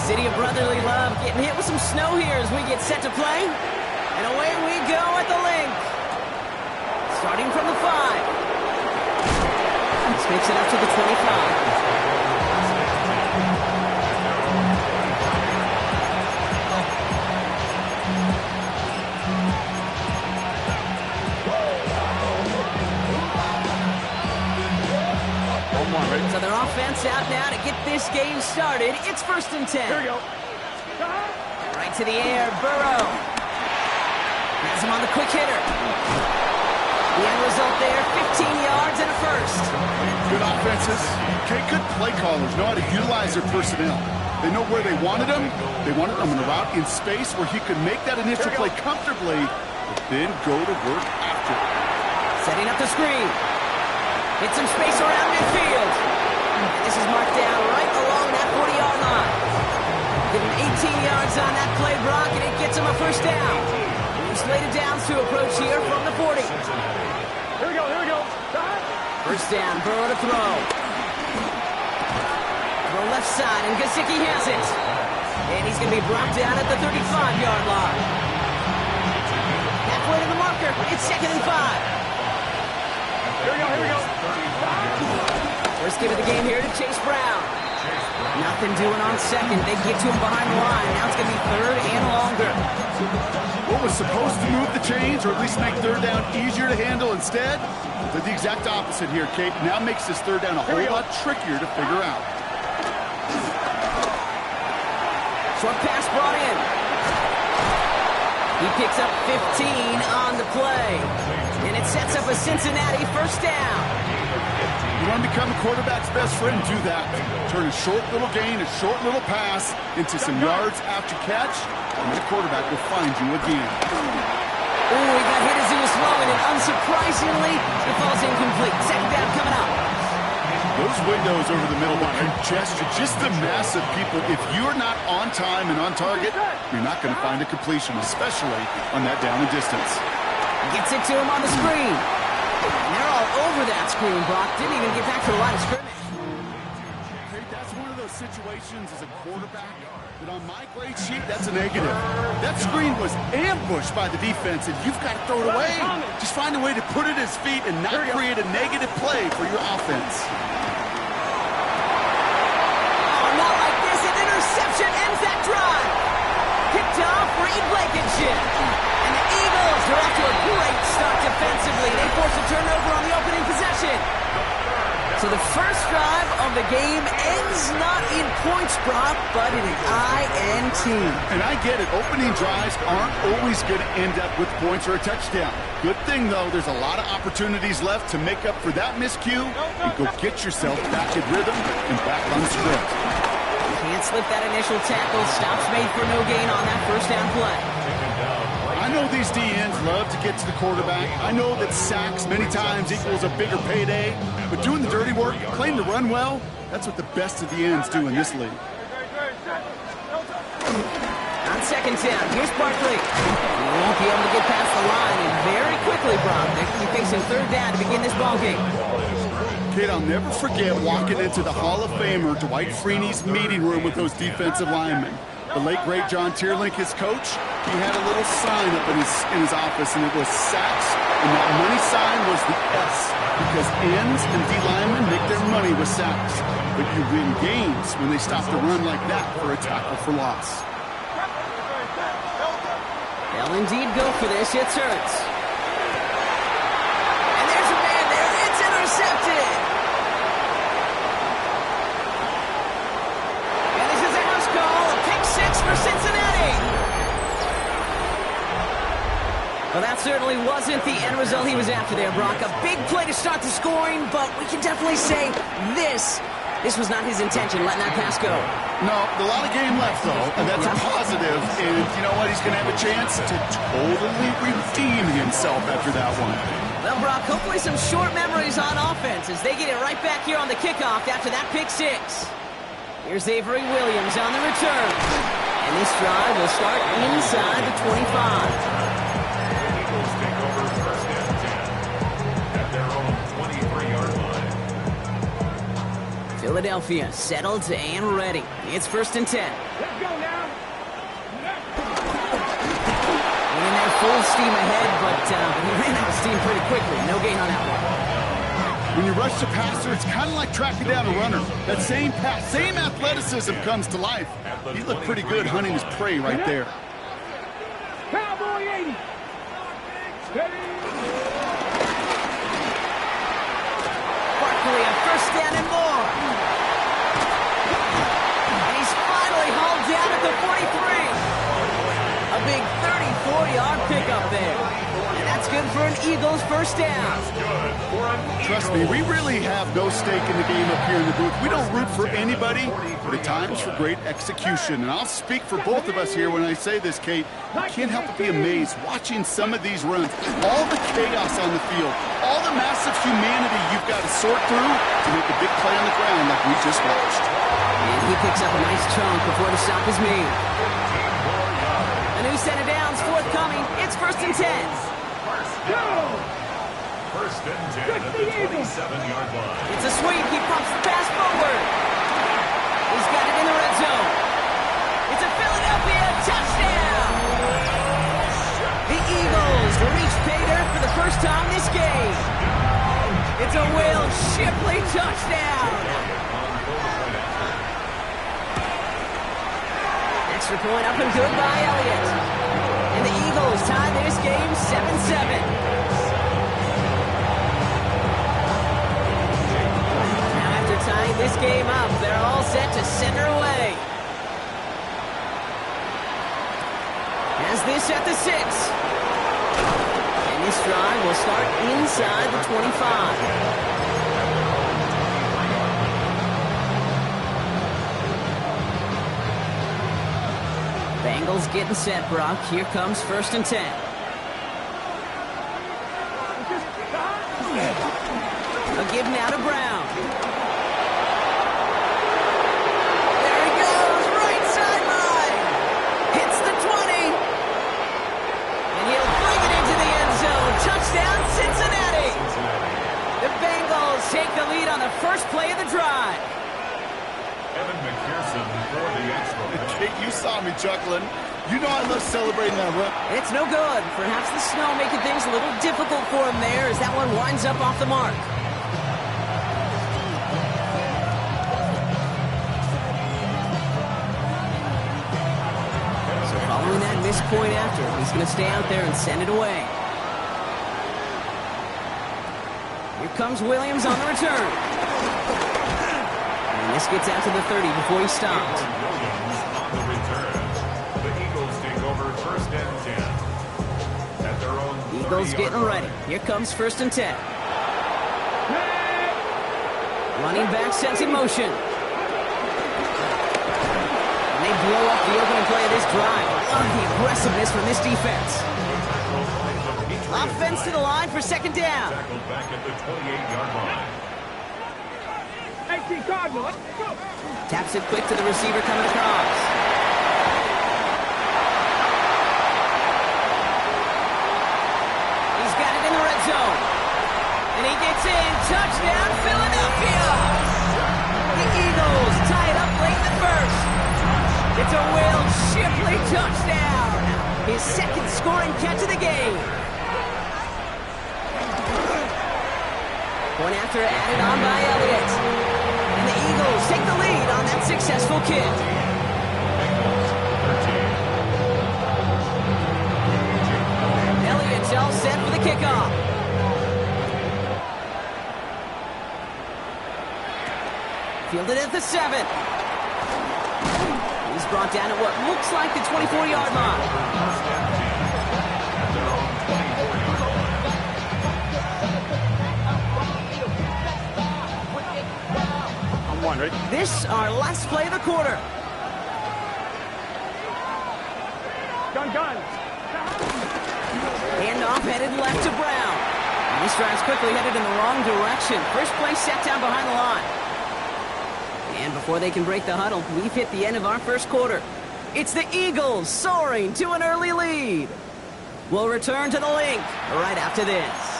City of brotherly love getting hit with some snow here as we get set to play. And away we go at the link. Starting from the 5. This makes it up to the 25. So their offense out now to get this game started. It's 1st and 10. Here we go. Right to the air, Burrow. Has him on the quick hitter. The end result there, 15 yards and a first. Good offenses. Okay, good play callers know how to utilize their personnel. They know where they wanted him. They wanted him in a route in space where he could make that initial play comfortably, but then go to work after. Setting up the screen. Hit some space around midfield. This is marked down right along that 40-yard line. Getting 18 yards on that play, Brock, and it gets him a first down. Slated downs to approach here from the 40. Here we go, here we go. First down, Burrow to throw. Throw left side, and Gesicki has it. And he's going to be brought down at the 35-yard line. Halfway to the marker, it's 2nd and 5. Here we go, here we go. First give of the game here to Chase Brown. Nothing doing on second. They get to him behind the line. Now it's going to be 3rd and longer. What was supposed to move the chains, or at least make 3rd down easier to handle instead, did the exact opposite here, Kate. Now makes this 3rd down a whole lot trickier to figure out. Short pass brought in. He picks up 15 on the play. And it sets up a Cincinnati first down. You want to become a quarterback's best friend, do that. Turn a short little gain, a short little pass into some yards after catch, and the quarterback will find you again. Oh, he got hit as he was throwing, and unsurprisingly, it falls incomplete. 2nd down coming up. Those windows over the middle will congest just the mass of people. If you're not on time and on target, you're not going to find a completion, especially on that down and distance. Gets it to him on the screen. And they're all over that screen, Brock. Didn't even get back to the line of scrimmage. Hey, that's one of those situations as a quarterback that on my grade sheet, that's a negative. That screen was ambushed by the defense, and you've got to throw it away. Just find a way to put it at his feet and not create a negative play for your offense. Oh, not like this. An interception ends that drive. Picked off Reed Blankenship. And the Eagles are off to a great start defensively. They force a turnover on the opening possession. So the first drive of the game ends not in points, Brock, but in an INT. And I get it. Opening drives aren't always going to end up with points or a touchdown. Good thing, though, there's a lot of opportunities left to make up for that miscue and go get yourself back in rhythm and back on script. Can't slip that initial tackle. Stops made for no gain on that first down play. I know these DNs love to get to the quarterback. I know that sacks many times equals a bigger payday, but doing the dirty work, playing to run well, that's what the best of the ends do in this league. On 2nd down, here's Barkley. He won't be able to get past the line, and very quickly, Brock, they're going to be facing 3rd down to begin this ballgame. Kid, I'll never forget walking into the Hall of Famer Dwight Freeney's meeting room with those defensive linemen. The late, great John Tierlink, his coach, he had a little sign up in his office, and it was sacks, and that money sign was the S, because ends and D linemen make their money with sacks. But you win games when they stop the run like that for a tackle for loss. They'll indeed go for this. It's Hurts. And there's a man there. It's intercepted. And this is a house call. A pick 6 for Cincinnati. Well, that certainly wasn't the end result he was after there, Brock. A big play to start the scoring, but we can definitely say this was not his intention, letting that pass go. No, a lot of game left, though, and that's a positive. And you know what? He's going to have a chance to totally redeem himself after that one. Well, Brock, hopefully some short memories on offense as they get it right back here on the kickoff after that pick 6. Here's Avery Williams on the return. And this drive will start inside the 25. Philadelphia settled and ready. It's 1st and 10. Let's go now. And they're full steam ahead, but he ran out of steam pretty quickly. No gain on that one. When you rush the passer, it's kind of like tracking down a runner. That same pass, same athleticism comes to life. He looked pretty good hunting his prey right there. Cowboy 80. Steady. Barkley, a 1st down and more. And he's finally hauled down at the 43. A big 34-yard pickup there. And that's good for an Eagles 1st down. Trust me, we really have no stake in the game up here in the booth. We don't root for anybody, but at times for great execution. And I'll speak for both of us here when I say this, Kate. I can't help but be amazed watching some of these runs. All the chaos on the field, all the massive humanity you've got to sort through to make a big play on the ground like we just watched. And he picks up a nice chunk before the stop is made. A new set of downs forthcoming. It's 1st and 10. Go. 1st and 10 at the 27-yard line. It's a sweep. He pumps the pass forward. He's got it in the red zone. It's a Philadelphia touchdown. The Eagles reach pay dirt for the 1st time this game. It's a Will Shipley touchdown. Extra point up and good by Elliott. And the Eagles tie this game 7-7. Tying this game up, they're all set to send her away. Has this at the 6. And this drive will start inside the 25. Bengals getting set, Brock. Here comes 1st and 10. A give now to Brown. Touchdown, Cincinnati! The Bengals take the lead on the first play of the drive. Evan McPherson for the extra point. Kate, you saw me chuckling. You know I love celebrating that run. It's no good. Perhaps the snow making things a little difficult for him there as that one winds up off the mark. So following that missed point after, he's going to stay out there and send it away. Here comes Williams on the return. And this gets out to the 30 before he stops. Williams on the return. The Eagles take over 1st and 10. At their own Eagles getting ready. Here comes 1st and 10. Running back sets in motion. And they blow up the opening play of this drive. Love the aggressiveness from this defense. Offense to the line for 2nd down. Tackled back at the 28-yard line. 18 Cardinal, let's go. Taps it quick to the receiver coming across. He's got it in the red zone. And he gets in. Touchdown, Philadelphia. The Eagles tie it up late in the 1st. It's a Will Shipley touchdown. His 2nd scoring catch of the game. Point after added on by Elliott. And the Eagles take the lead on that successful kick. Elliott's all set for the kickoff. Fielded at the 7. He's brought down at what looks like the 24-yard line. This our last play of the quarter. Gun. Handoff headed left to Brown. And this drive's quickly headed in the wrong direction. First play set down behind the line. And before they can break the huddle, we've hit the end of our first quarter. It's the Eagles soaring to an early lead. We'll return to the link right after this.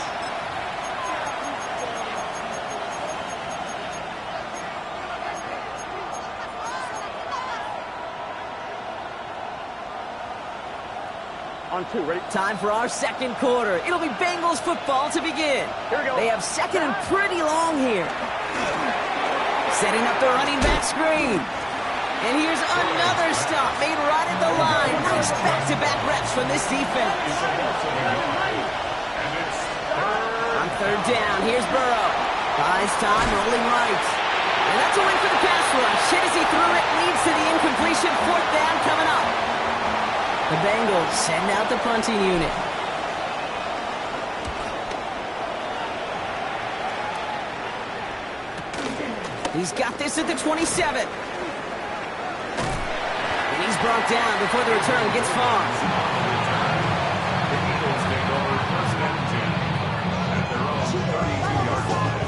On 2, ready? Time for our second quarter. It'll be Bengals football to begin. Here we go. They have second and pretty long here. Setting up the running back screen. And here's another stop made right at the line. Nice back-to-back reps from this defense. On third down, here's Burrow. Buys time, rolling right. And that's a win for the pass rush. Hit as he threw it, leads to the incompletion. Fourth down coming up. The Bengals send out the punting unit. He's got this at the 27. And he's brought down before the return gets far. The Eagles take over first and 10 at their own 32-yard line.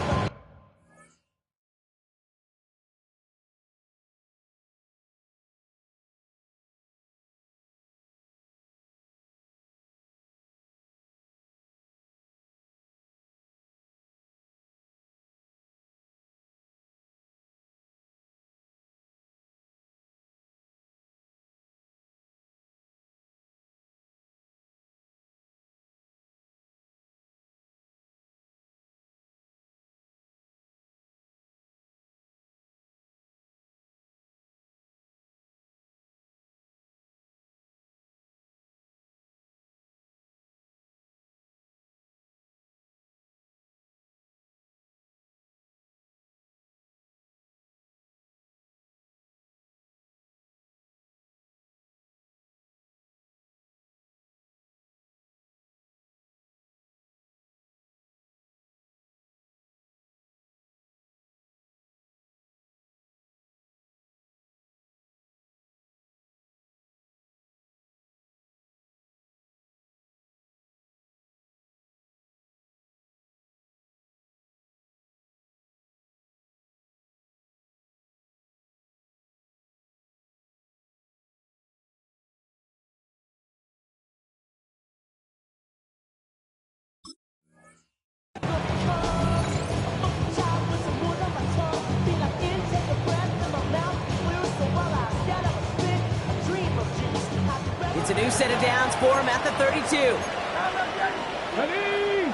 It's a new set of downs for him at the 32. Ready?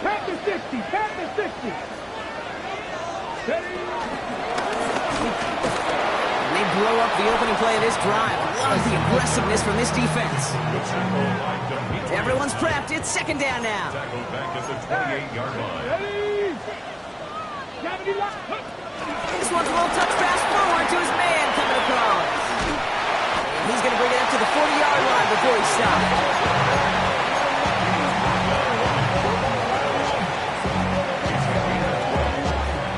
Pat the 60. Pat the 60. Ready? And they blow up the opening play of this drive. Love the aggressiveness from this defense. Everyone's prepped. It's second down now. Tackled back at the 28-yard line. Ready? Gravity lock. This one's a little touch pass forward to his man coming across. And he's going to bring it up to the 40-yard line before he stops.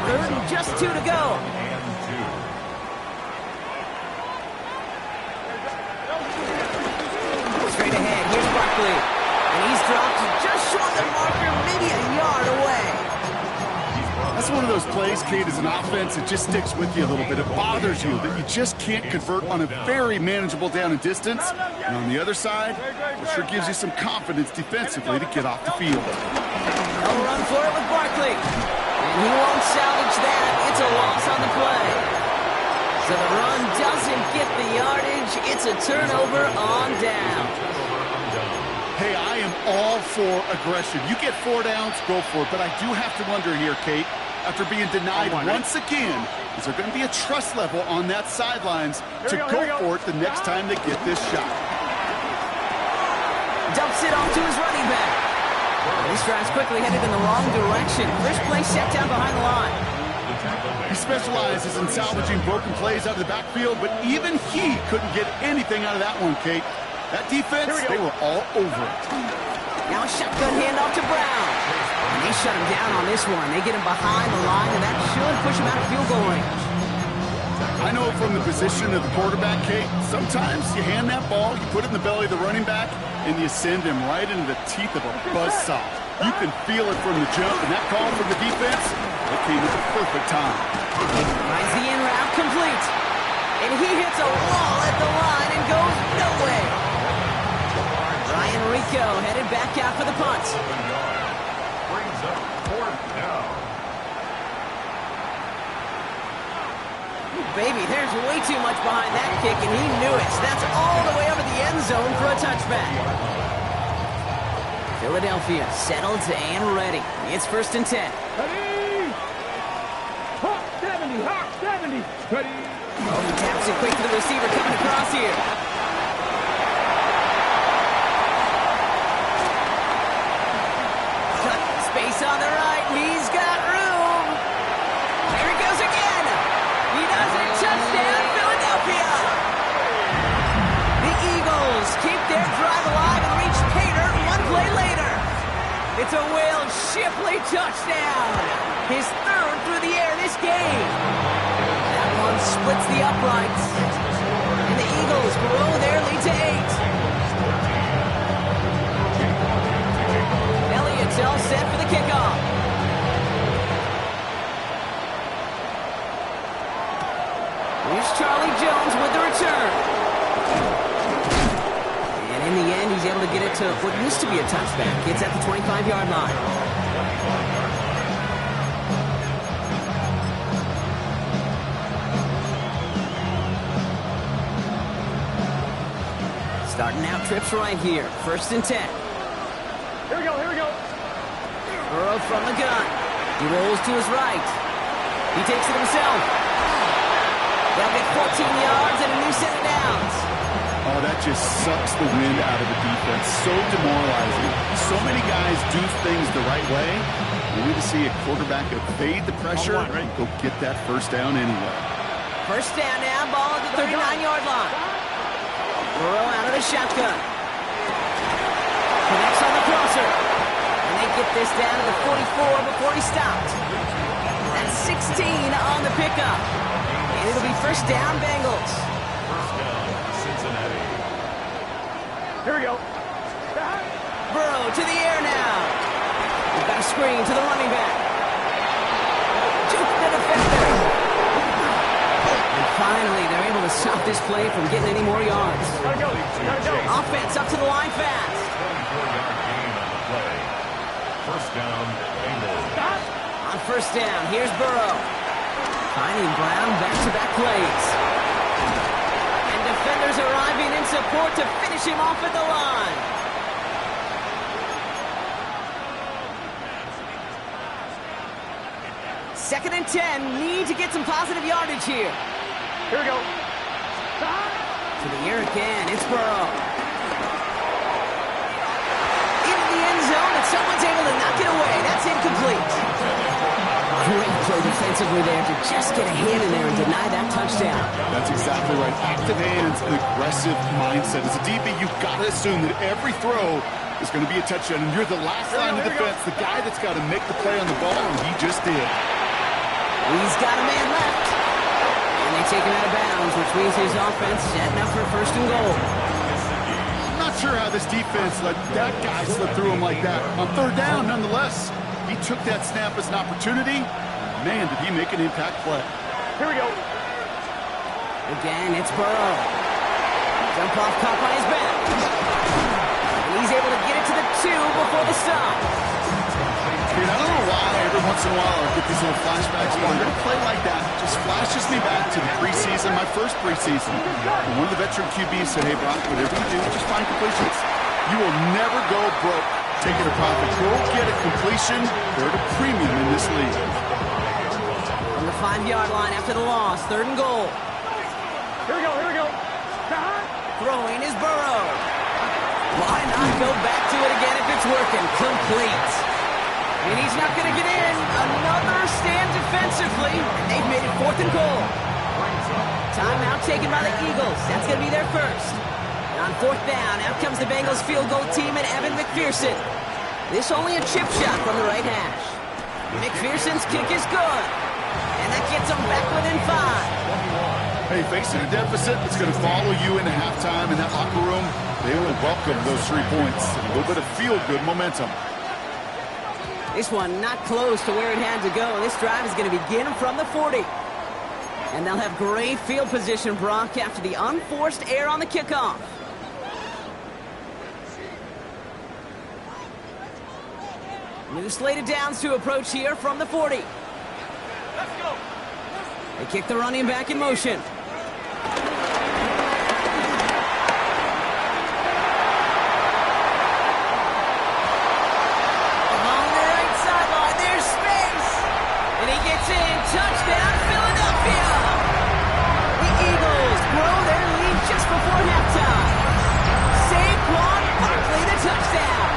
Third and just 2 to go. Straight ahead, here's Barkley. And he's dropped just short of the marker, maybe a yard away. That's one of those plays, Kate, as an offense, it just sticks with you a little bit. It bothers you that you just can't convert on a very manageable down and distance. And on the other side, it sure gives you some confidence defensively to get off the field. They'll run for it with Barkley. And he won't salvage that. It's a loss on the play. So the run doesn't get the yardage. It's a turnover on down. Hey, I am all for aggression. You get 4 downs, go for it. But I do have to wonder here, Kate, after being denied once again, is there going to be a trust level on that sidelines to go for it the next time they get this shot? Dumps it off to his running back. This drive's quickly headed in the wrong direction. First play set down behind the line. He specializes in salvaging broken plays out of the backfield, but even he couldn't get anything out of that one, Kate. That defense, they were all over it. Now a shotgun handoff to Brown. And they shut him down on this one. They get him behind the line, and that should push him out of field goal range. I know from the position of the quarterback, Kate, sometimes you hand that ball, you put it in the belly of the running back, and you send him right into the teeth of a buzzsaw. You can feel it from the jump, and that call from the defense, it came at the perfect time. Finds the in route complete. And he hits a wall at the line and goes nowhere. Ryan Rico headed back out for the punt. Brings up fourth down. Baby, there's way too much behind that kick, and he knew it. So that's all the way over the end zone for a touchback. Philadelphia settled and ready. It's 1st and 10. Ready. Hawk 70, Hawk 70. Ready. Oh, he taps it quick to the receiver coming across here. Cut space on the right. He's got room. There he goes again. He does it. Touchdown, Philadelphia. The Eagles keep their drive alive and reach pay dirt one play later. It's a Will Shipley touchdown. His 3rd through the air this game. That one splits the uprights. And the Eagles grow their lead to 8. Elliott's all set for the kickoff. Here's Charlie Jones with the return. And in the end, he's able to get it to what used to be a touchback. It's at the 25-yard line. Starting out trips right here. 1st and 10. Here we go, here we go. Burrow from the gun. He rolls to his right. He takes it himself. They'll get 14 yards and a new set of downs. Oh, that just sucks the wind out of the defense. So demoralizing. So many guys do things the right way. We need to see a quarterback evade the pressure and go get that 1st down anyway. 1st down now, ball at the 39-yard line. Burrow out of the shotgun. Connects on the crosser. And they get this down to the 44 before he stopped. That's 16 on the pickup. And it'll be 1st down, Bengals. 1st down, Cincinnati. Here we go. Burrow to the air now. We've got a screen to the running back. Juke the defender. And finally, they're able to stop this play from getting any more yards. Gotta go, gotta go. Offense up to the line fast. 34-yard gain on the play. 1st down, Bengals. Stop. On 1st down, here's Burrow. Finding Brown back-to-back plays. And defenders arriving in support to finish him off at the line. Second and 10, need to get some positive yardage here. Here we go. Stop. To the air again, it's Burrow. Into the end zone, and someone's able to knock it away. That's incomplete. Great play defensively there to just get a hand in there and deny that touchdown. That's exactly right. Active hands and aggressive mindset. As a DB, you've got to assume that every throw is going to be a touchdown, and you're the last line of defense, the guy that's got to make the play on the ball, and he just did. He's got a man left. And they take him out of bounds, which means his offense setting up for 1st and goal. I'm not sure how this defense let that guy slip through him like that. On 3rd down, nonetheless, he took that snap as an opportunity. Man, did he make an impact play. Here we go. Again, it's Burrow. Jump off caught by his back. And he's able to get it to the 2 before the stop. I don't know why every once in a while I get these little flashbacks. When they play like that, it just flashes me back to the preseason, my first preseason. And one of the veteran QBs said, hey, Brock, whatever you do, just find completions. You will never go broke taking a profit. Go get a completion. They're at a premium in this league. From the 5-yard line after the loss, 3rd and goal. Here we go, here we go. Stop. Throwing is Burrow. Why not go back to it again if it's working? Complete. And he's not going to get in. Another stand defensively. And they've made it 4th and goal. Timeout taken by the Eagles. That's going to be their first. And on 4th down, out comes the Bengals field goal team and Evan McPherson. This only a chip shot from the right hash. McPherson's kick is good. And that gets them back within 5. Hey, facing a deficit that's going to follow you into halftime in that locker room, they will welcome those 3 points and a little bit of feel-good momentum. This one not close to where it had to go. This drive is going to begin from the 40. And they'll have great field position, Brock, after the unforced error on the kickoff. New slated downs to approach here from the 40. Let's go. They kick the running back in motion. touchdown.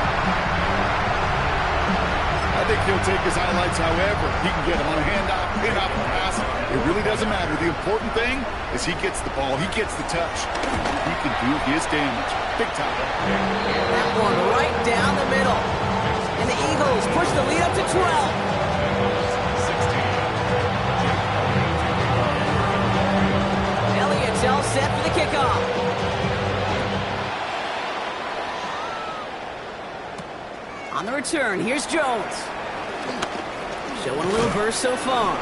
I think he'll take his highlights however he can get them on a handoff, pin-off, pass. It really doesn't matter. The important thing is he gets the ball. He gets the touch. He can do his damage. Big time. That one right down the middle. And the Eagles push the lead up to 12. Elliott's all set for the kickoff. On the return, here's Jones. Showing a little burst so far.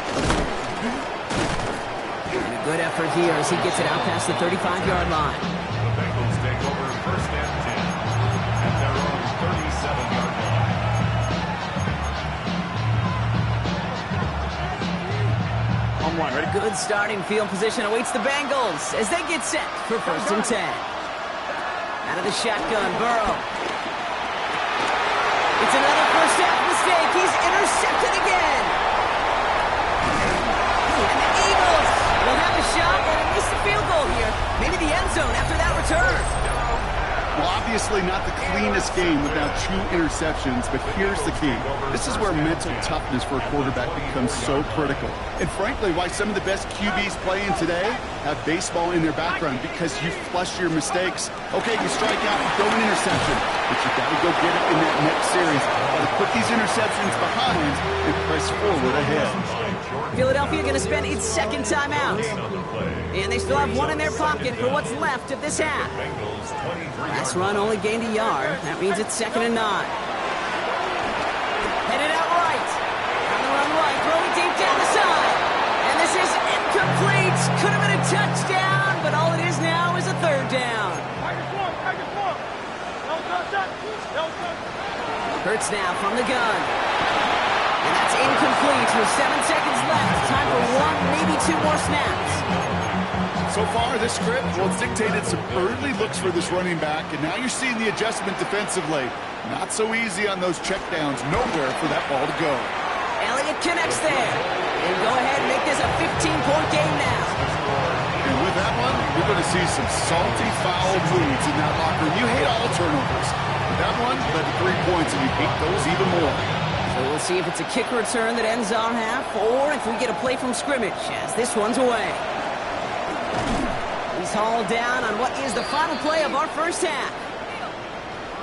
And a good effort here as he gets it out past the 35-yard line. The Bengals take over first and 10 at their own 37-yard line. On one, ready? Good starting field position awaits the Bengals as they get set for first and 10. Out of the shotgun, Burrow. It's another first half mistake. He's intercepted again. And the Eagles will have a shot at at least a field goal here. Maybe the end zone after that return. Well, obviously not the cleanest game without 2 interceptions, but here's the key. This is where mental toughness for a quarterback becomes so critical. And frankly, why some of the best QBs playing today have baseball in their background, because you flush your mistakes. Okay, you strike out, you throw an interception, but you got to go get it in that next series. Got to put these interceptions behind and press forward ahead. Philadelphia going to spend its second timeout. And they still have one in their pocket for what's left of this half. Last run only gained a yard. That means it's 2nd and 9. Headed out right. On the run right, throwing deep down the side. And this is incomplete. Could have been a touchdown, but all it is now is a 3rd down. Hurts now from the gun. And that's incomplete with 7 seconds left. Time for 1, maybe 2 more snaps. So far, this script, well, it's dictated some early looks for this running back, and now you're seeing the adjustment defensively. Not so easy on those checkdowns. Nowhere for that ball to go. Elliott connects there. And go ahead and make this a 15-point game now. And with that one, you're going to see some salty, foul moods in that locker room. You hate all turnovers. But that one led to 3 points, and you hate those even more. So we'll see if it's a kick return that ends our half, or if we get a play from scrimmage, as this one's away. He's hauled down on what is the final play of our first half.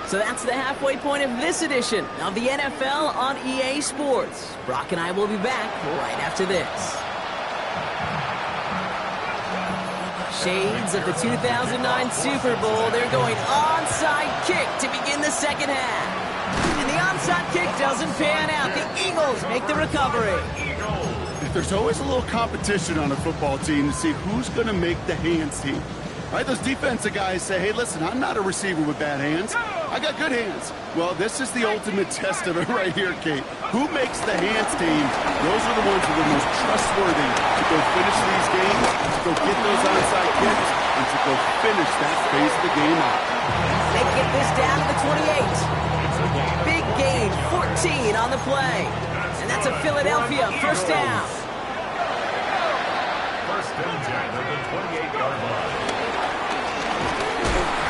So that's the halfway point of this edition of the NFL on EA Sports. Brock and I will be back right after this. Shades of the 2009 Super Bowl. They're going onside kick to begin the second half. And the onside kick doesn't pan out. The Eagles make the recovery. There's always a little competition on a football team to see who's going to make the hands team. Right? Those defensive guys say, hey, listen, I'm not a receiver with bad hands. I got good hands. Well, this is the ultimate test of it right here, Kate. Who makes the hands team? Those are the ones who are the most trustworthy to go finish these games, to go get those onside kicks, and to go finish that phase of the game out. They get this down to the 28. Big gain, 14 on the play. And that's a Philadelphia first down. First and 10 at the 28-yard line.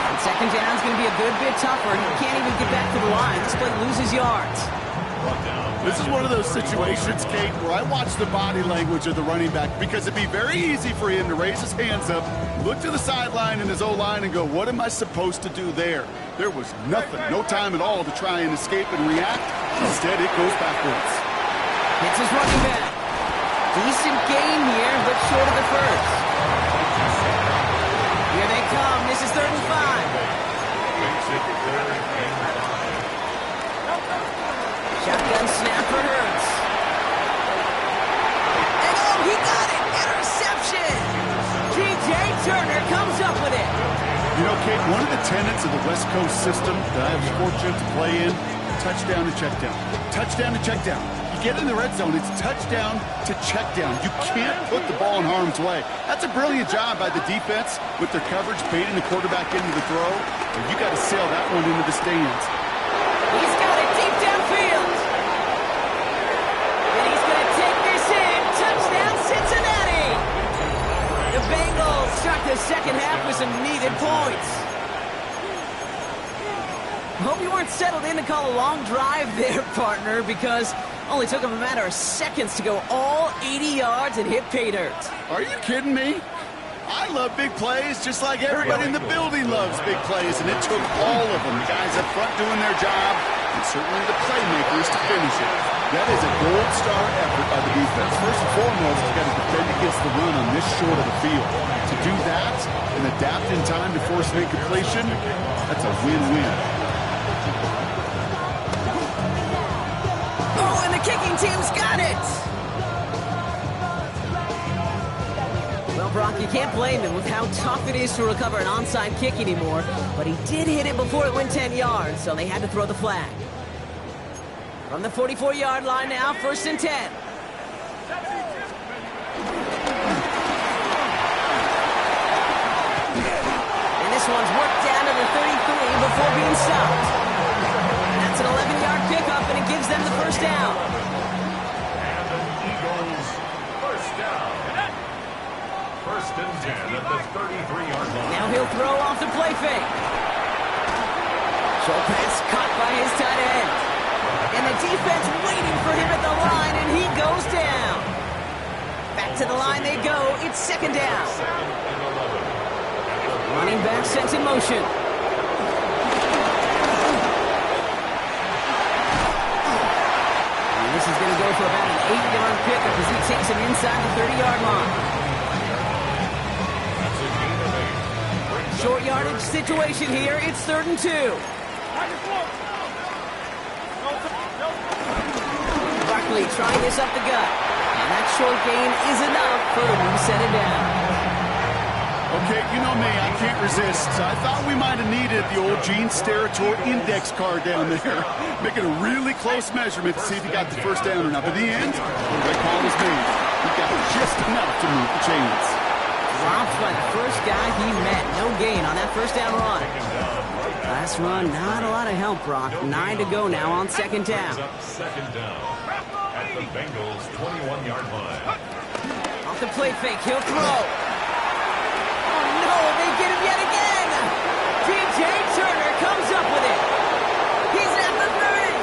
And second down's going to be a good bit tougher. He can't even get back to the line. This play loses yards. This is one of those situations, Kate, where I watch the body language of the running back, because it'd be very easy for him to raise his hands up, look to the sideline in his O-line and go, what am I supposed to do there? There was nothing, no time at all to try and escape and react. Instead, it goes backwards. Hits his running back. Decent gain here, but short of the first. Here they come. This is 3rd and 5. Shotgun snap for Hurts. And oh, he got it! Interception! T.J. Turner comes up with it. You know, Kate, one of the tenets of the West Coast system that I was fortunate to play in, touchdown to check down. Touchdown to check down. You get in the red zone, it's touchdown to check down. You can't put the ball in harm's way. That's a brilliant job by the defense with their coverage, baiting the quarterback into the throw. And you got to sail that one into the stands. He's got it deep downfield. And he's going to take this in. Touchdown, Cincinnati. The Bengals start the second half with some needed points. Hope you weren't settled in to call a long drive there, partner, because only took him a matter of seconds to go all 80 yards and hit pay dirt. Are you kidding me? I love big plays just like everybody in the building loves big plays, and it took all of them, the guys up front doing their job, and certainly the playmakers to finish it. That is a gold star effort by the defense. First and foremost, you got to defend against the run on this short of the field. To do that and adapt in time to force an incompletion, that's a win-win. Oh, and the kicking team's got it! Well, Brock, you can't blame him with how tough it is to recover an onside kick anymore, but he did hit it before it went 10 yards, so they had to throw the flag. From the 44-yard line now, 1st and 10. And this one's worked down to the 33 before being stopped. And that's an 11-yard pickup, and it gives them the first down. And the Eagles first down. 1st and 10 at the 33-yard line. Now he'll throw off the play fake. Short pass caught by his tight end. And the defense waiting for him at the line, and he goes down. Back to the line they go. It's 2nd down. Running back sent in motion. And this is going to go for about an 8-yard pickup as he takes him inside the 30-yard line. Short yardage situation here. It's 3rd and 2. Barkley trying this up the gut. And that short gain is enough for him to set it down. Okay, you know me, I can't resist. I thought we might have needed the old Gene Steratore index card down there. Making a really close measurement to see if he got the first down or not. But in the end, the right call was made. He got just enough to move the chains. Dropped by the first guy he met. No gain on that first down run. Last run, not a lot of help, Brock. 9 to go now on 2nd down. 2nd down at the Bengals' 21-yard line. Off the play fake, he'll throw. Oh no, they get him yet again. DJ Turner comes up with it. He's at the 30.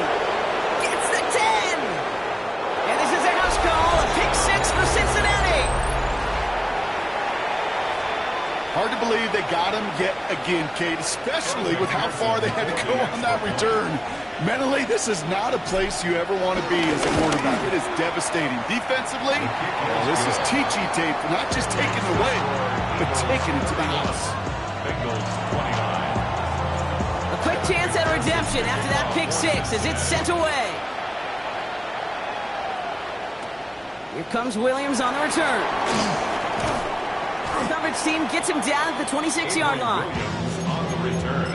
Gets the 10. And this is a house call, a pick 6 for Cincinnati. Hard to believe they got him yet again, Kate, especially with how far they had to go on that return. Mentally, this is not a place you ever want to be as a quarterback. It is devastating. Defensively, well, this is teaching tape for not just taking it away, but taking it to the house. Bengals 29. A quick chance at redemption after that pick 6 as it's sent away. Here comes Williams on the return. The coverage team gets him down at the 26-yard line. On the return,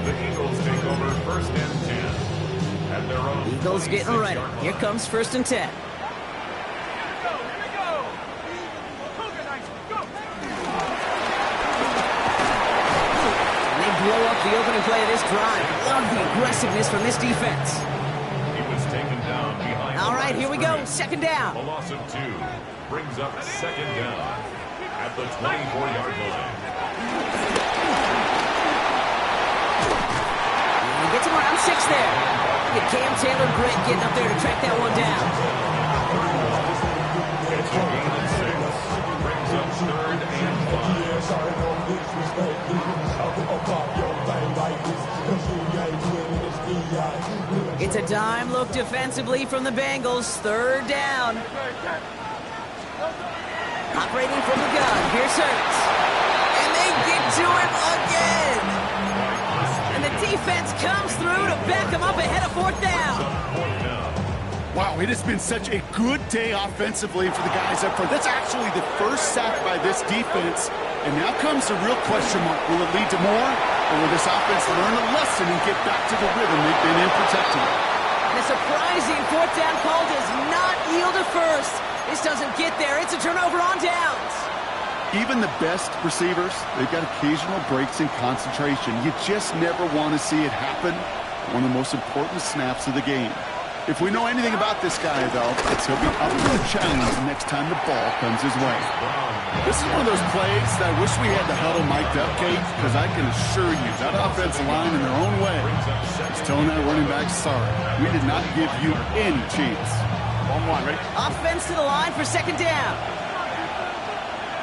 the Eagles take over 1st and 10 at their own. Eagles getting ready. Here comes 1st and 10. And they blow up the opening play of this drive. Love the aggressiveness from this defense. He was taken down behind. All right, here we go. 2nd down. A loss of 2 brings up 2nd down at the 24-yard line. And he gets him around 6 there. Get Cam Taylor Britt getting up there to track that one down. It's a gain of 6. Brings up 3rd and 5. It's a dime look defensively from the Bengals. 3rd down. Operating from the gun. Here's Hurts. And they get to him again. And the defense comes through to back him up ahead of 4th down. Wow, it has been such a good day offensively for the guys up front. That's actually the first sack by this defense. And now comes the real question mark. Will it lead to more? Or will this offense learn a lesson and get back to the rhythm they've been in protecting? And a surprising 4th down call does not yield a first. This doesn't get there. It's a turnover on downs. Even the best receivers, they've got occasional breaks in concentration. You just never want to see it happen. One of the most important snaps of the game. If we know anything about this guy, though, it's he'll be up for the challenge the next time the ball comes his way. This is one of those plays that I wish we had the huddle mic'd up, Kate, because I can assure you that offensive line in their own way is telling that running back, sorry, we did not give you any chance. 1-1, ready? Offense to the line for second down.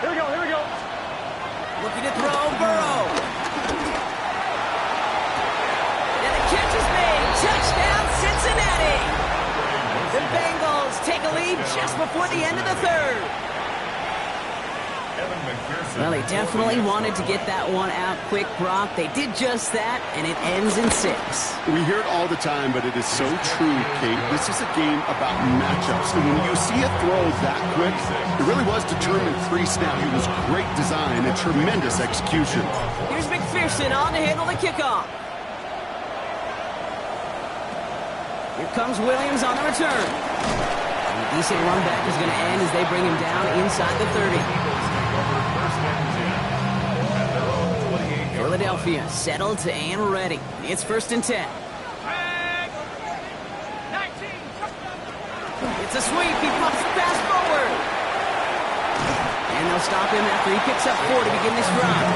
Here we go, here we go. Looking to throw, Burrow. And the catch is made. Touchdown, Cincinnati. The Bengals take a lead just before the end of the third. Well, they definitely wanted to get that one out quick, Brock. They did just that, and it ends in 6. We hear it all the time, but it is so true, Kate. This is a game about matchups. And when you see a throw that quick, it really was determined pre-snap. It was great design and tremendous execution. Here's McPherson on to handle the kickoff. Here comes Williams on the return. And a decent run back is going to end as they bring him down inside the 30. Philadelphia settled to and ready. It's 1st and 10. It's a sweep. He pops the pass forward. And they'll stop him after he picks up 4 to begin this drive.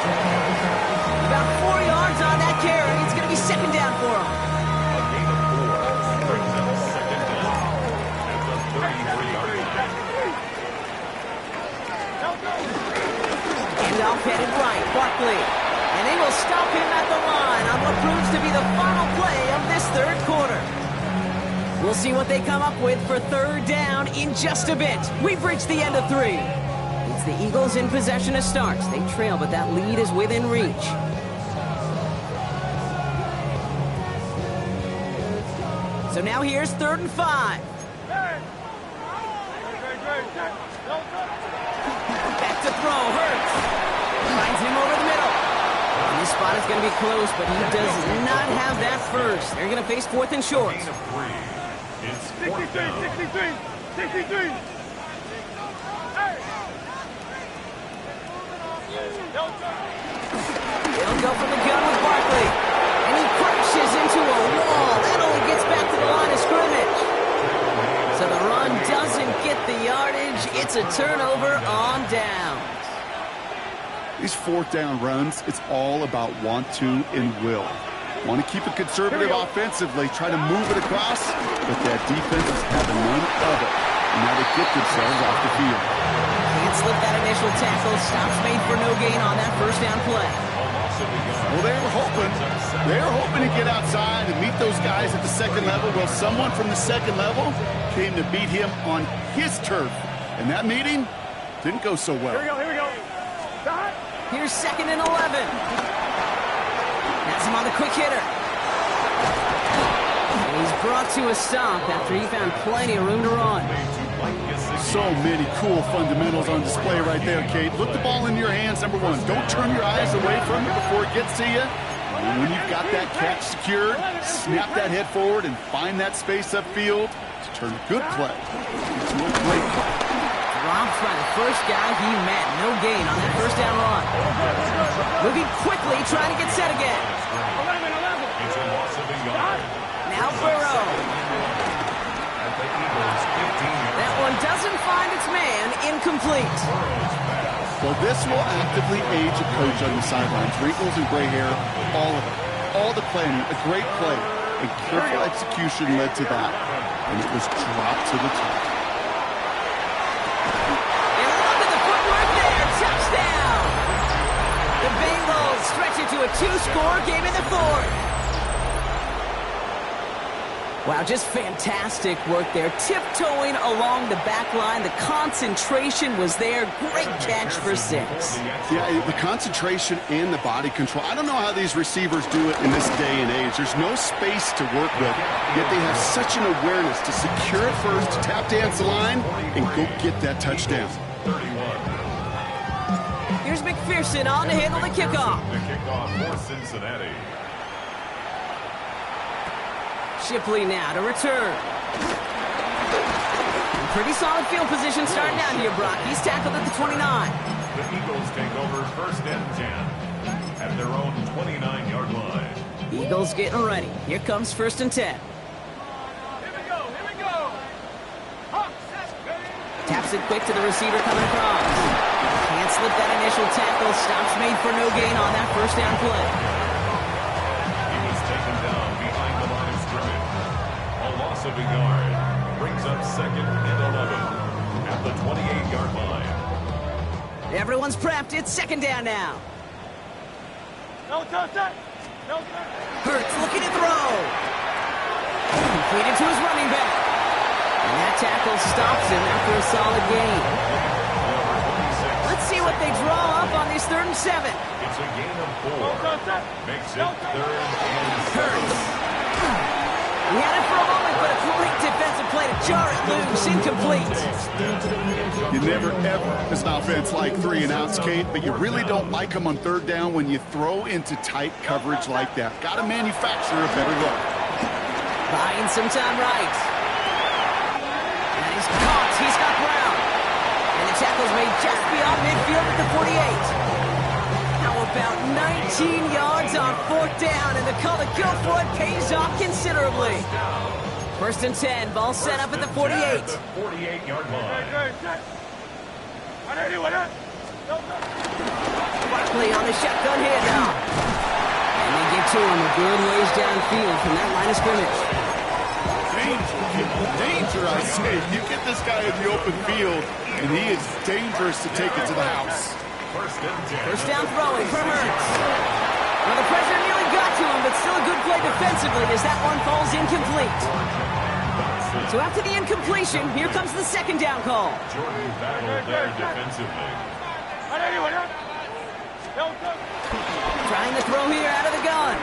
About 4 yards on that carry. It's going to be second down for him. A gain of 4 brings them second down at the 33-yard line. And off headed right, Barkley. And they will stop him at the line on what proves to be the final play of this third quarter. We'll see what they come up with for third down in just a bit. We've reached the end of 3. It's the Eagles in possession to start. They trail, but that lead is within reach. So now here's 3rd and 5. Back to throw, Hurts. Finds him over the middle. And this spot is going to be close, but he does not have that first. They're going to face 4th and short. Gain of 3. It's 4th down. 63. They'll go for the gun with Barkley. And he crashes into a wall. That only gets back to the line of scrimmage. So the run doesn't get the yardage. It's a turnover on downs. These 4th down runs, it's all about want to and will. Want to keep it conservative offensively, try to move it across, but that defense is having none of it. And now they get themselves off the field. Can't slip that initial tackle. Stops made for no gain on that first down play. Well, they were hoping to get outside and meet those guys at the second level. Well, someone from the second level came to beat him on his turf. And that meeting didn't go so well. Here we go. Here's 2nd and 11. That's him on the quick hitter. And he's brought to a stop after he found plenty of room to run. So many cool fundamentals on display right there, Kate. Look the ball in your hands, number 1. Don't turn your eyes away from it before it gets to you. And when you've got that catch secured, snap that head forward and find that space upfield to turn a good play into a great play. Dropped by the first guy he met. No gain on that first down run. Moving quickly, trying to get set again. 11. It's a loss of a yard. Now Burrow. At the Eagles' 15-yard That one doesn't find its man. Incomplete. Well, this will actively age a coach on the sidelines. Wrinkles and gray hair, all of it. All the planning, a great play. And careful execution led to that. And it was dropped to the top. And look at the footwork there. Touchdown. The Bengals stretch it to a 2-score game in the 4th. Wow, just fantastic work there. Tiptoeing along the back line. The concentration was there. Great catch for 6. Yeah, the concentration and the body control. I don't know how these receivers do it in this day and age. There's no space to work with, yet they have such an awareness to secure it first, to tap dance the line, and go get that touchdown. 31. Here's McPherson on to handle the kickoff. The kickoff for Cincinnati. Shipley now to return. Pretty solid field position starting out here, Brock. He's tackled at the 29. The Eagles take over 1st and 10 at their own 29-yard line. Eagles getting ready. Here comes 1st and 10. Here we go. it quick to the receiver coming across. Can't slip that initial tackle. Stops made for no gain on that first down play. He was taken down behind the line of scrimmage. A loss of a yard brings up 2nd and 11 at the 28-yard line. Everyone's prepped. It's 2nd down now. Hurts looking to throw. Completed to his running back. And that tackle stops him after a solid gain. Let's see what they draw up on this 3rd and 7. It's a gain of 4. Makes it 3rd and 7. Hurts. He had it for a moment, but a great defensive play to jar it loose. Incomplete. You never, ever, as an offense, like 3 and outs, Kate, but you really don't like them on 3rd down when you throw into tight coverage like that. Got to manufacture a better look. Buying some time right. And he's caught. He's got Brown. And the tackle's made just beyond midfield at the 48. How about 19 yards on 4th down, and the call to go for it pays off considerably. 1st and 10, ball set up at the 48. At the 48-yard line. Barkley on the shotgun handoff. And they get to him a good ways downfield from that line of scrimmage. Danger, I say. You get this guy in the open field, and he is dangerous to take it to the house. 1st down throwing for Hurts. Well, the pressure nearly got to him, but still a good play defensively as that one falls incomplete. So after the incompletion, here comes the 2nd down call. Jordan battled there defensively. Trying to throw here out of the gun.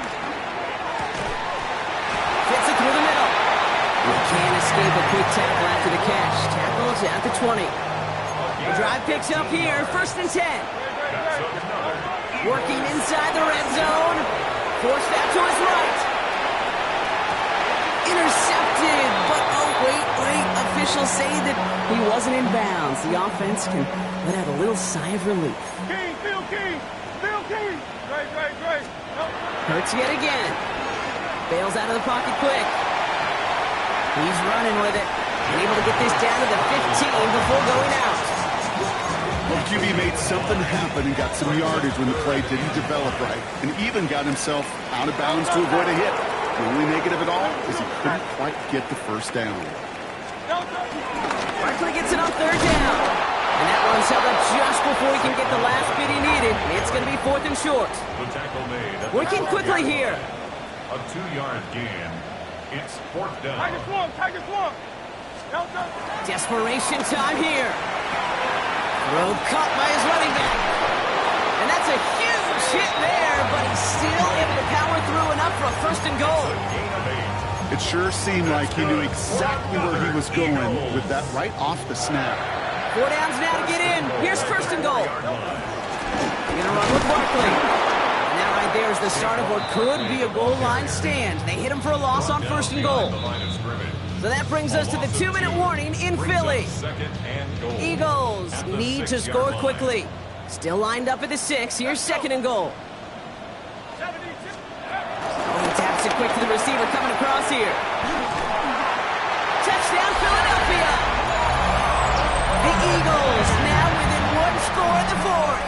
Fits it through the middle. He can't escape a quick tackle after the catch. Tackles at the 20. The drive picks up here, 1st and 10. Working inside the red zone. Forced out to his right. Intercepted, but oh, wait. Officials say that he wasn't in bounds. The offense can let out a little sigh of relief. Hurts yet again. Bails out of the pocket quick. He's running with it. And able to get this down to the 15 before going out. Well, QB made something happen and got some yardage when the play didn't develop right, and even got himself out of bounds to avoid a hit. The only negative at all is he couldn't quite get the 1st down. Barkley gets it on 3rd down. And that one's held up just before he can get the last bit he needed. It's going to be 4th and short. The tackle made. Working quickly here. A 2-yard gain. It's 4th down. Desperation time here. Throw caught by his running back. And that's a huge hit there, but he's still able to power through enough for a 1st and goal. It sure seemed like he knew exactly where he was going with that right off the snap. 4 downs now to get in. Here's 1st and goal. They're going to run with Barkley. And that right there is the start of what could be a goal line stand. They hit him for a loss on 1st and goal. So that brings us to the 2-minute warning in Philly. Eagles need to score quickly. Still lined up at the 6. Here's 2nd and goal. He taps it quick to the receiver coming across here. Touchdown, Philadelphia. The Eagles now within 1 score in the 4th.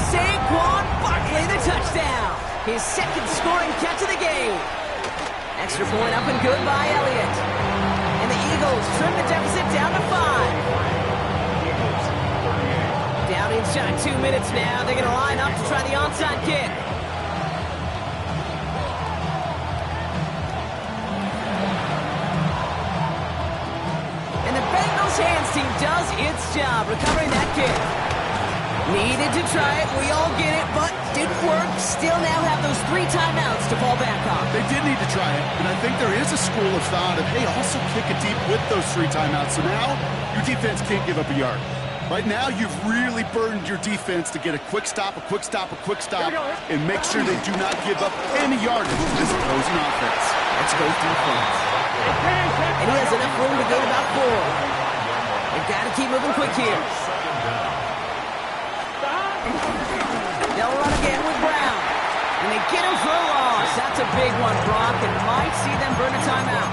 Saquon Barkley the touchdown. His 2nd scoring catch of the game. Extra point up and good by Elliott. And the Eagles trim the deficit down to 5. Down inside 2 minutes now. They're going to line up to try the onside kick. And the Bengals hands team does its job recovering that kick. Needed to try it, we all get it, but didn't work. Still now have those 3 timeouts to fall back on. They did need to try it, and I think there is a school of thought of, hey, also kick it deep with those 3 timeouts. So now your defense can't give up a yard. Right now, you've really burdened your defense to get a quick stop, and make sure they do not give up any yardage to this opposing offense. Let's go defense. And he has enough room to gain about 4. They've got to keep moving quick here. They'll run again with Brown. And they get him for a loss. That's a big one, Brock, and might see them burn a timeout.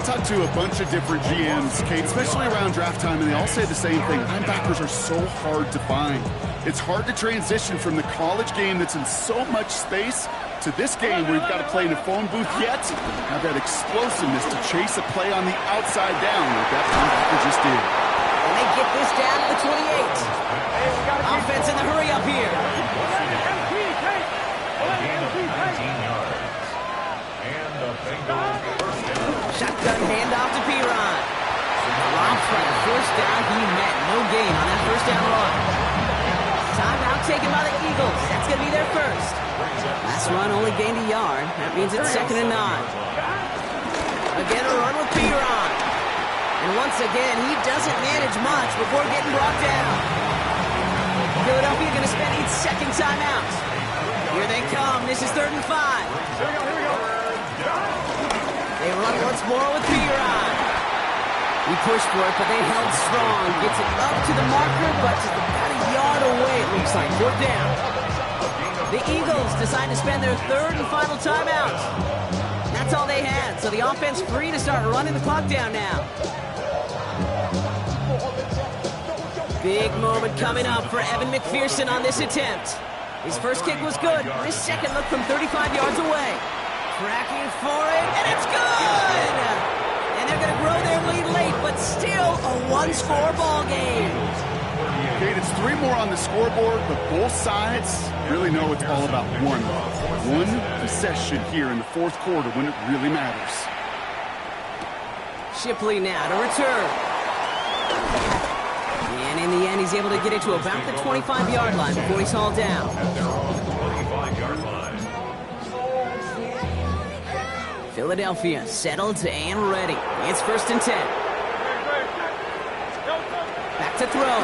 I talked to a bunch of different GMs, Kate, especially around draft time, and they all say the same thing. Linebackers are so hard to find. It's hard to transition from the college game that's in so much space to this game where you've got to play in a phone booth yet have that explosiveness to chase a play on the outside down like that linebacker just did. And they get this down to the 28. Offense in the hurry up here. Shotgun handoff to Piron. Robbed for the first down. He met no gain on that first down run. Timeout taken by the Eagles. That's going to be their first. Last run only gained a yard. That means it's 2nd and 9. Again, a run with Piron. And once again, he doesn't manage much before getting brought down. Philadelphia going to spend each second timeout. Here they come. This is 3rd and 5. They run once more with Piron. He pushed for it, but they held strong. Gets it up to the marker, but just about a yard away, it looks like. 4th down. The Eagles decide to spend their 3rd and final timeout. That's all they had, so the offense free to start running the clock down now. Big moment coming up for Evan McPherson on this attempt. His first kick was good. His second look from 35 yards away. Tracking for it, and it's good! And they're going to grow their lead late, but still a one-score ball game. Kate, it's 3 more on the scoreboard, but both sides really know it's all about one possession here in the 4th quarter when it really matters. Shipley now to return. And in the end, he's able to get it to about the 25-yard line before he's hauled down. Philadelphia settled and ready. It's 1st and 10. Back to throw.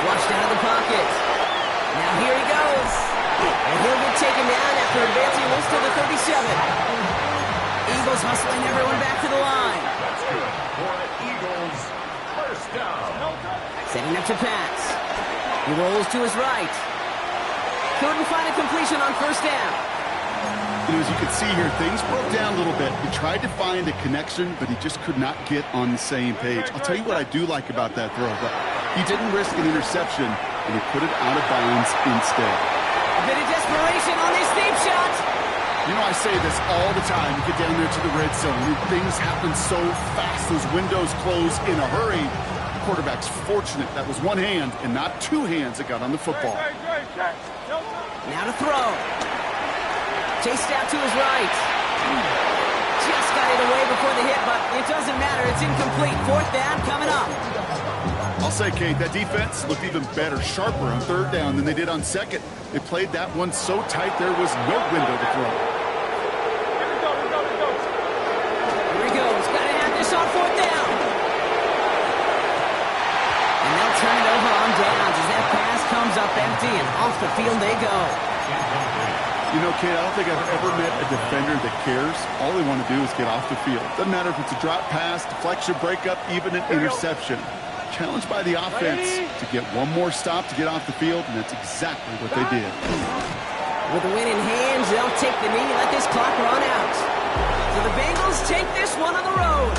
Flushed out of the pocket. Now here he goes. And he'll get taken down after advancing almost to the 37. Eagles hustling everyone back to the line. That's good for the Eagles. First down. Setting up to pass. He rolls to his right. Couldn't find a completion on 1st down. As you can see here, things broke down a little bit. He tried to find a connection, but he just could not get on the same page. I'll tell you what I do like about that throw, but he didn't risk an interception, and he put it out of bounds instead. A bit of desperation on this deep shot. You know, I say this all the time. You get down there to the red zone, and things happen so fast. Those windows close in a hurry. The quarterback's fortunate that was one hand and not 2 hands that got on the football. Now to throw. Chased out to his right. Just got it away before the hit, but it doesn't matter. It's incomplete. 4th down coming up. I'll say, Kate, that defense looked even better, sharper on 3rd down than they did on 2nd. They played that one so tight there was no window to throw. Here he goes. Got to have this on 4th down. And they'll turn it over on downs as that pass comes up empty, and off the field they go. You know, Kate, I don't think I've ever met a defender that cares. All they want to do is get off the field. Doesn't matter if it's a drop pass, deflection, breakup, even an interception. Challenged by the offense to get one more stop to get off the field, and that's exactly what they did. With the win in hand, they'll take the knee, let this clock run out. So the Bengals take this one on the road.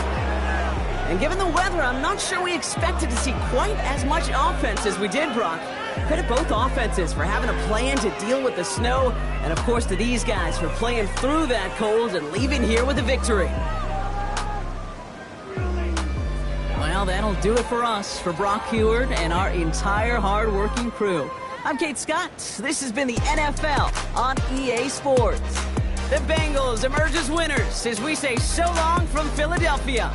And given the weather, I'm not sure we expected to see quite as much offense as we did, Brock. Credit both offenses for having a plan to deal with the snow, and of course to these guys for playing through that cold and leaving here with a victory. Well, that'll do it for us, for Brock Heward and our entire hard-working crew. I'm Kate Scott. This has been the NFL on EA Sports. The Bengals emerge as winners as we say so long from Philadelphia.